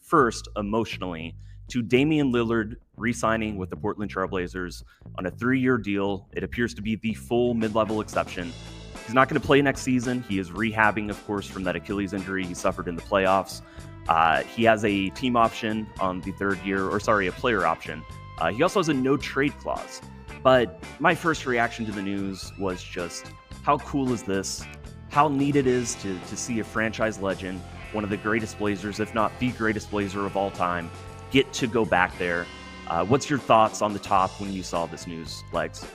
first emotionally to Damian Lillard re-signing with the Portland Trailblazers on a 3-year deal. It appears to be the full mid-level exception. He's not going to play next season. He is rehabbing, of course, from that Achilles injury he suffered in the playoffs. He has a team option on the a player option. He also has a no-trade clause. But my first reaction to the news was just, how cool is this? How neat it is to see a franchise legend, one of the greatest Blazers, if not the greatest Blazer of all time, get to go back there. What's your thoughts on the top when you saw this news, Legs?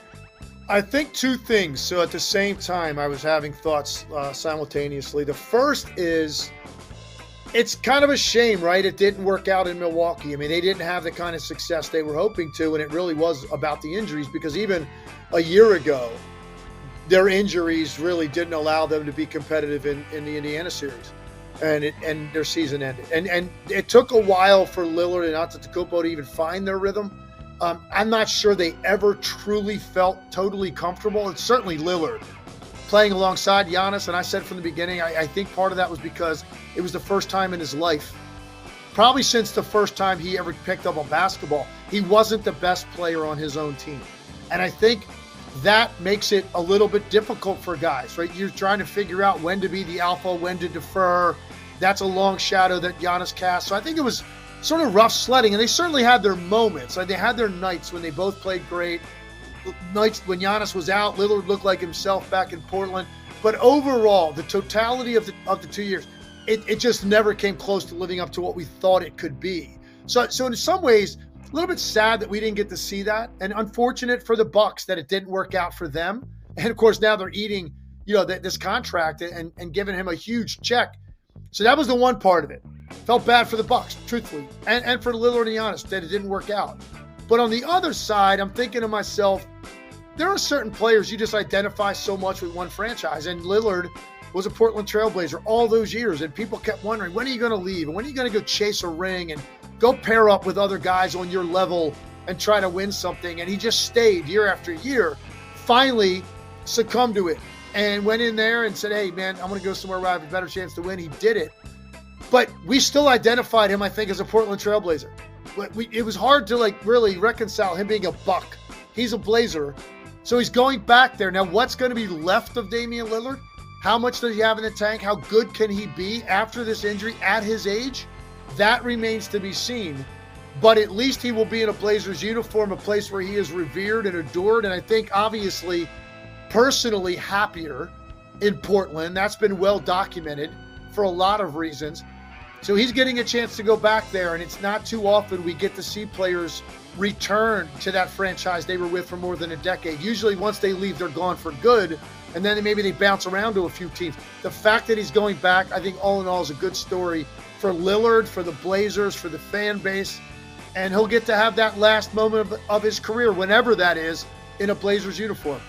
I think two things. So at the same time, I was having thoughts simultaneously. The first is, it's kind of a shame, right? It didn't work out in Milwaukee. I mean, they didn't have the kind of success they were hoping to, and it really was about the injuries, because even a year ago, their injuries really didn't allow them to be competitive in the Indiana series. And their season ended. And it took a while for Lillard and Antetokounmpo to even find their rhythm. I'm not sure they ever truly felt totally comfortable. It's certainly Lillard playing alongside Giannis. And I said from the beginning, I think part of that was because it was the first time in his life, probably since the first time he ever picked up a basketball, he wasn't the best player on his own team. And I think that makes it a little bit difficult for guys, right? You're trying to figure out when to be the alpha, when to defer. That's a long shadow that Giannis cast. So I think it was sort of rough sledding, and they certainly had their moments. Like, they had their nights when they both played great. Nights when Giannis was out, Lillard looked like himself back in Portland. But overall, the totality of the 2 years, it just never came close to living up to what we thought it could be. So in some ways, a little bit sad that we didn't get to see that, and unfortunate for the Bucks that it didn't work out for them. And of course, now they're eating, this contract and giving him a huge check. So that was the one part of it. Felt bad for the Bucks, truthfully, and for Lillard and Giannis that it didn't work out. But on the other side, I'm thinking to myself, there are certain players you just identify so much with one franchise, and Lillard was a Portland Trailblazer all those years, and people kept wondering, when are you going to leave? And when are you going to go chase a ring and go pair up with other guys on your level and try to win something? And he just stayed year after year, finally succumbed to it and went in there and said, hey, man, I'm going to go somewhere where I have a better chance to win. He did it. But we still identified him, I think, as a Portland Trailblazer. It was hard to really reconcile him being a Buck. He's a Blazer. So he's going back there. Now, what's going to be left of Damian Lillard? How much does he have in the tank? How good can he be after this injury at his age? That remains to be seen. But at least he will be in a Blazers uniform, a place where he is revered and adored. And I think, obviously, personally happier in Portland. That's been well documented for a lot of reasons. So he's getting a chance to go back there, and it's not too often we get to see players return to that franchise they were with for more than a decade. Usually once they leave, they're gone for good, and then maybe they bounce around to a few teams. The fact that he's going back, I think all in all, is a good story for Lillard, for the Blazers, for the fan base, and he'll get to have that last moment of his career, whenever that is, in a Blazers uniform.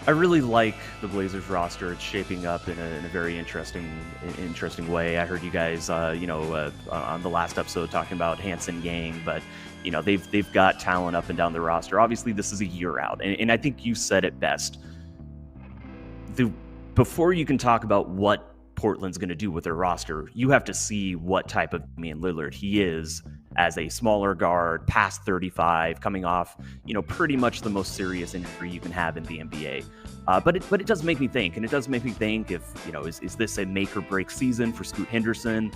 I really like the Blazers roster. It's shaping up in a very interesting way. I heard you guys, on the last episode talking about Hanson Yang, but they've got talent up and down the roster. Obviously, this is a year out, and I think you said it best. Before you can talk about what Portland's going to do with their roster, you have to see what type of Damian Lillard he is as a smaller guard, past 35, coming off, pretty much the most serious injury you can have in the NBA. But it does make me think, and it does make me think if, is this a make or break season for Scoot Henderson?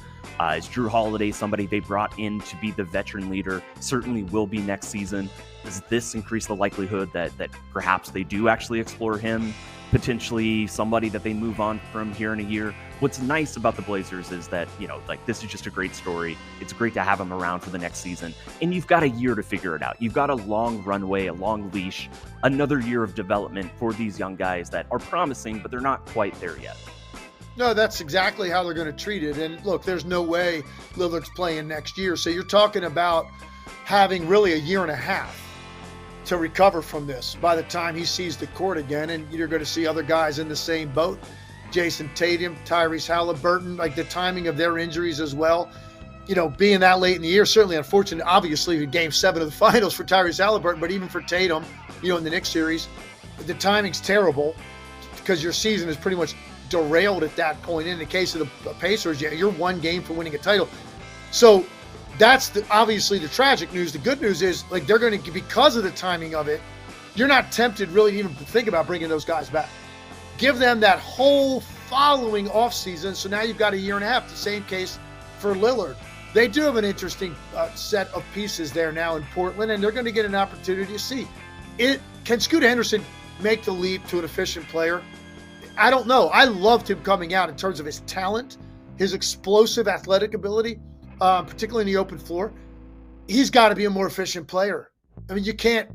Is Drew Holiday somebody they brought in to be the veteran leader? Certainly will be next season. Does this increase the likelihood that perhaps they do actually explore him? Potentially somebody that they move on from here in a year. What's nice about the Blazers is that, this is just a great story. It's great to have them around for the next season. And you've got a year to figure it out. You've got a long runway, a long leash, another year of development for these young guys that are promising, but they're not quite there yet. No, that's exactly how they're going to treat it. And look, there's no way Lillard's playing next year. So you're talking about having really a year and a half to recover from this by the time he sees the court again. And you're going to see other guys in the same boat. Jason Tatum, Tyrese Halliburton, the timing of their injuries as well. Being that late in the year, certainly unfortunate, obviously, in Game 7 of the finals for Tyrese Halliburton, but even for Tatum, in the Knicks series, the timing's terrible because your season is pretty much derailed at that point. In the case of the Pacers, you're one game from winning a title. So that's obviously the tragic news. The good news is, like, they're going to, because of the timing of it, you're not tempted really to even think about bringing those guys back. Give them that whole following offseason. So now you've got a year and a half. The same case for Lillard. They do have an interesting set of pieces there now in Portland, and they're going to get an opportunity to see. Can Scoot Henderson make the leap to an efficient player? I don't know. I loved him coming out in terms of his talent, his explosive athletic ability, particularly in the open floor. He's got to be a more efficient player. I mean, you can't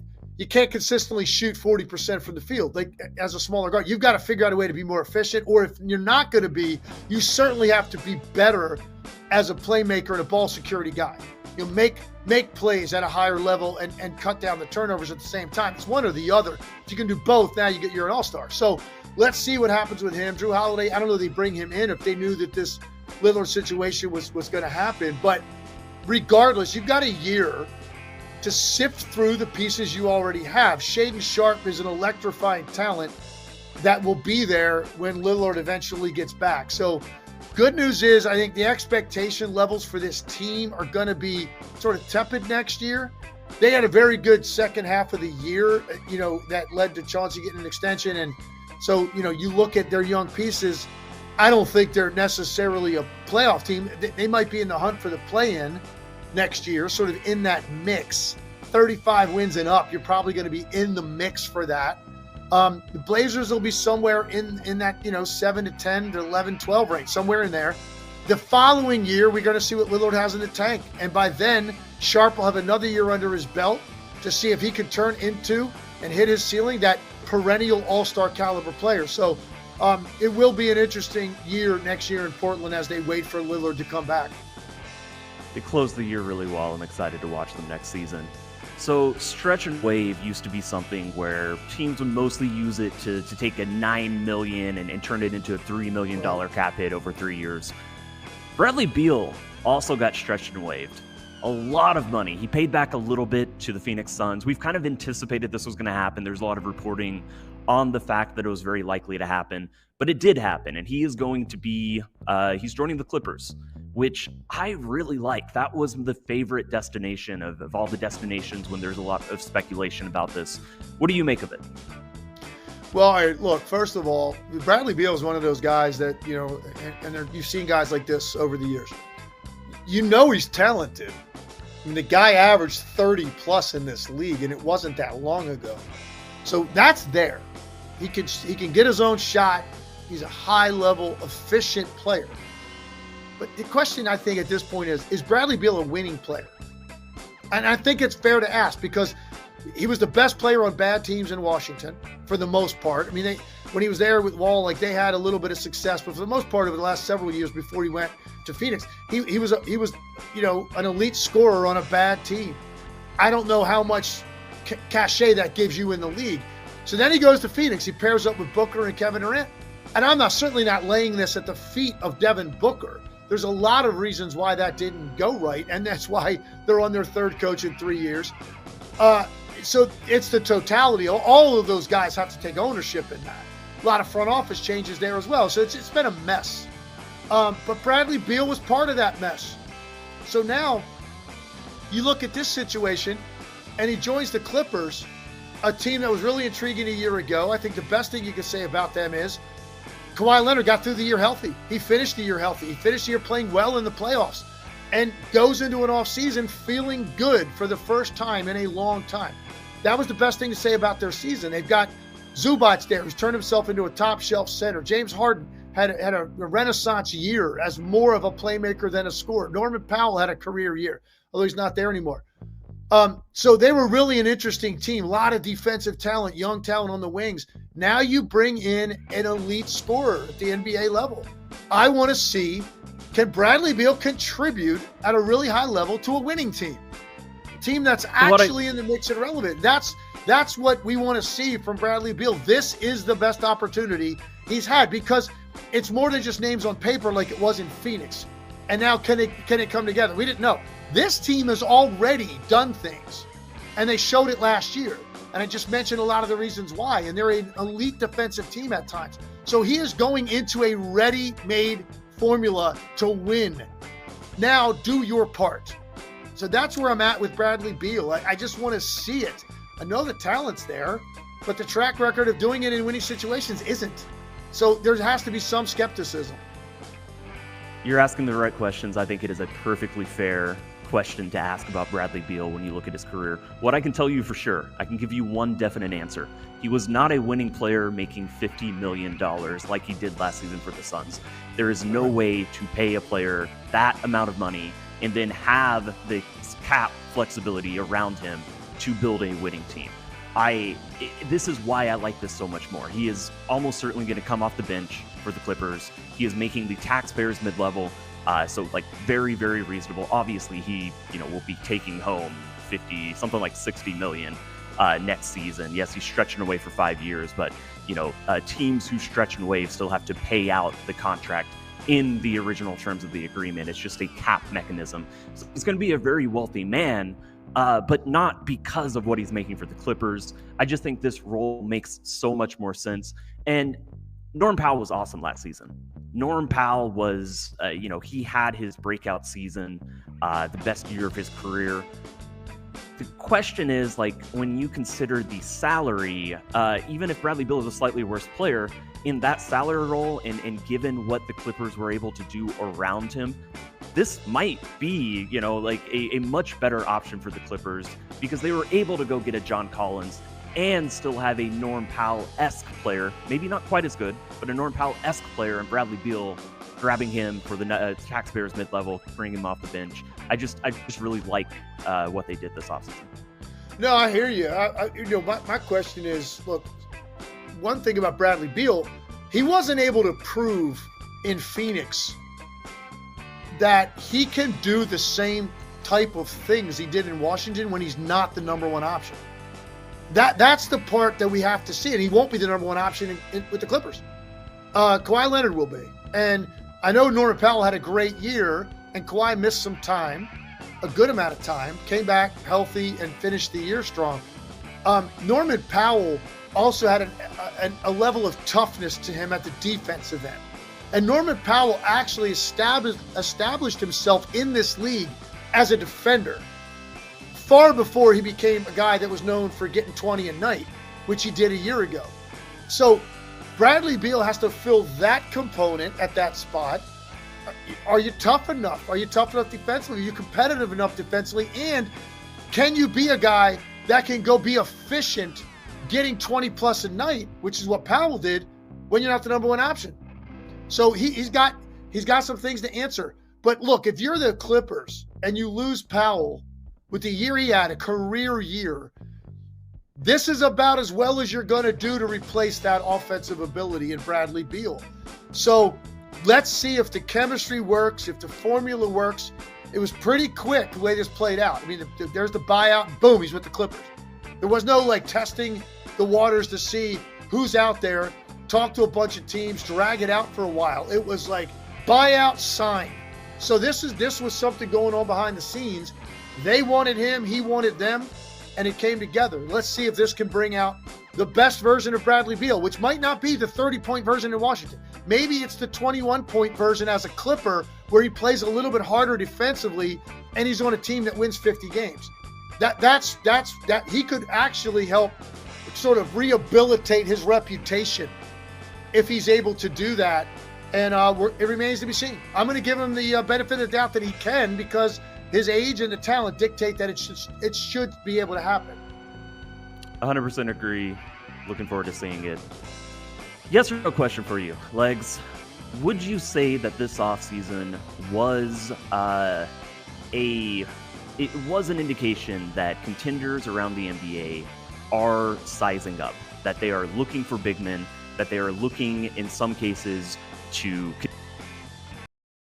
consistently shoot 40% from the field. Like, as a smaller guard, you've got to figure out a way to be more efficient. Or if you're not going to be, you certainly have to be better as a playmaker and a ball security guy. You'll make plays at a higher level and cut down the turnovers at the same time. It's one or the other. If you can do both, now you're an all-star. So let's see what happens with him. Drew Holiday, I don't know if they bring him in if they knew that this Lillard situation was going to happen. But regardless, you've got a year to sift through the pieces you already have. Shaedon Sharpe is an electrifying talent that will be there when Lillard eventually gets back. So good news is, I think the expectation levels for this team are going to be sort of tepid next year. They had a very good second half of the year, that led to Chauncey getting an extension. And so, you look at their young pieces, I don't think they're necessarily a playoff team. They might be in the hunt for the play-in next year, sort of in that mix. 35 wins and up, you're probably going to be in the mix for that. The Blazers will be somewhere in that 7 to 10 to 11, 12 range, somewhere in there. The following year, we're going to see what Lillard has in the tank. And by then, Sharpe will have another year under his belt to see if he can turn into and hit his ceiling, that perennial all-star caliber player. So it will be an interesting year next year in Portland as they wait for Lillard to come back. They closed the year really well. I'm excited to watch them next season. So stretch and wave used to be something where teams would mostly use it to take a $9 million and turn it into a $3 million cap hit over 3 years. Bradley Beal also got stretched and waived. A lot of money. He paid back a little bit to the Phoenix Suns. We've kind of anticipated this was going to happen. There's a lot of reporting on the fact that it was very likely to happen, but it did happen, and he is going to be, he's joining the Clippers, which I really like. That was the favorite destination of all the destinations when there's a lot of speculation about this. What do you make of it? Well, look, first of all, Bradley Beal is one of those guys that, and you've seen guys like this over the years. He's talented. I mean, the guy averaged 30 plus in this league, and it wasn't that long ago. So that's there. He can get his own shot. He's a high-level, efficient player. But the question, I think, at this point is Bradley Beal a winning player? And I think it's fair to ask because he was the best player on bad teams in Washington for the most part. I mean, when he was there with Wall, they had a little bit of success, but for the most part over the last several years before he went to Phoenix, he was an elite scorer on a bad team. I don't know how much cachet that gives you in the league. So then he goes to Phoenix. He pairs up with Booker and Kevin Durant. And I'm certainly not laying this at the feet of Devin Booker. There's a lot of reasons why that didn't go right, and that's why they're on their third coach in 3 years. So it's the totality. All of those guys have to take ownership in that. A lot of front office changes there as well. So it's been a mess. But Bradley Beal was part of that mess. So now you look at this situation, and he joins the Clippers, a team that was really intriguing a year ago. I think the best thing you can say about them is Kawhi Leonard got through the year healthy. He finished the year healthy. He finished the year playing well in the playoffs and goes into an offseason feeling good for the first time in a long time. That was the best thing to say about their season. They've got Zubac there, who's turned himself into a top-shelf center. James Harden had a renaissance year as more of a playmaker than a scorer. Norman Powell had a career year, although he's not there anymore. So they were really an interesting team. A lot of defensive talent, young talent on the wings. Now you bring in an elite scorer at the NBA level. I want to see, can Bradley Beal contribute at a really high level to a winning team? A team that's actually in the mix and relevant. That's what we want to see from Bradley Beal. This is the best opportunity he's had because it's more than just names on paper like it was in Phoenix. And now can it come together? We didn't know. This team has already done things, and they showed it last year. And I just mentioned a lot of the reasons why, and they're an elite defensive team at times. So he is going into a ready-made formula to win. Now do your part. So that's where I'm at with Bradley Beal. I just want to see it. I know the talent's there, but the track record of doing it in winning situations isn't. So there has to be some skepticism. You're asking the right questions. I think it is a perfectly fair question to ask about Bradley Beal when you look at his career. What I can tell you for sure, I can give you one definite answer. He was not a winning player making $50 million like he did last season for the Suns. There is no way to pay a player that amount of money and then have the cap flexibility around him to build a winning team. This is why I like this so much more. He is almost certainly going to come off the bench for the Clippers. He is making the taxpayers mid-level, so like very, very reasonable. Obviously, he will be taking home 50, something like 60 million next season. Yes, he's stretching away for 5 years, but teams who stretch and waive still have to pay out the contract in the original terms of the agreement. It's just a cap mechanism. So he's going to be a very wealthy man. But not because of what he's making for the Clippers. I just think this role makes so much more sense. And Norm Powell was awesome last season. Norm Powell was, he had his breakout season, the best year of his career. The question is, like, when you consider the salary, even if Bradley Beal is a slightly worse player, in that salary role and given what the Clippers were able to do around him, this might be, a much better option for the Clippers because they were able to go get a John Collins and still have a Norm Powell-esque player, maybe not quite as good, but a Norm Powell-esque player, and Bradley Beal grabbing him for the taxpayers mid-level, bringing him off the bench. I just really like what they did this offseason. No, I hear you. My question is, look, one thing about Bradley Beal, he wasn't able to prove in Phoenix that he can do the same type of things he did in Washington when he's not the number one option. That's the part that we have to see, and he won't be the number one option with the Clippers. Kawhi Leonard will be. And I know Norman Powell had a great year, and Kawhi missed some time, a good amount of time, came back healthy and finished the year strong. Norman Powell also had a level of toughness to him at the defensive end. And Norman Powell actually established himself in this league as a defender far before he became a guy that was known for getting 20 a night, which he did a year ago. So Bradley Beal has to fill that component at that spot. Are you tough enough? Are you tough enough defensively? Are you competitive enough defensively? And can you be a guy that can go be efficient getting 20 plus a night, which is what Powell did when you're not the number one option? So he's got some things to answer. But look, if you're the Clippers and you lose Powell with the year he had, a career year, this is about as well as you're going to do to replace that offensive ability in Bradley Beal. So let's see if the chemistry works, if the formula works. It was pretty quick the way this played out. I mean, there's the buyout, boom, he's with the Clippers. There was no testing the waters to see who's out there, talk to a bunch of teams, drag it out for a while. It was like buyout, sign. So this was something going on behind the scenes. They wanted him, he wanted them, and it came together. Let's see if this can bring out the best version of Bradley Beal, which might not be the 30-point version in Washington. Maybe it's the 21-point version as a Clipper where he plays a little bit harder defensively and he's on a team that wins 50 games. That's he could actually help sort of rehabilitate his reputation if he's able to do that. And it remains to be seen. I'm going to give him the benefit of the doubt that he can, because his age and the talent dictate that it should be able to happen. 100% agree. Looking forward to seeing it. Yes or no question for you, Legs. Would you say that this offseason was it was an indication that contenders around the NBA are sizing up, that they are looking for big men, that they are looking in some cases to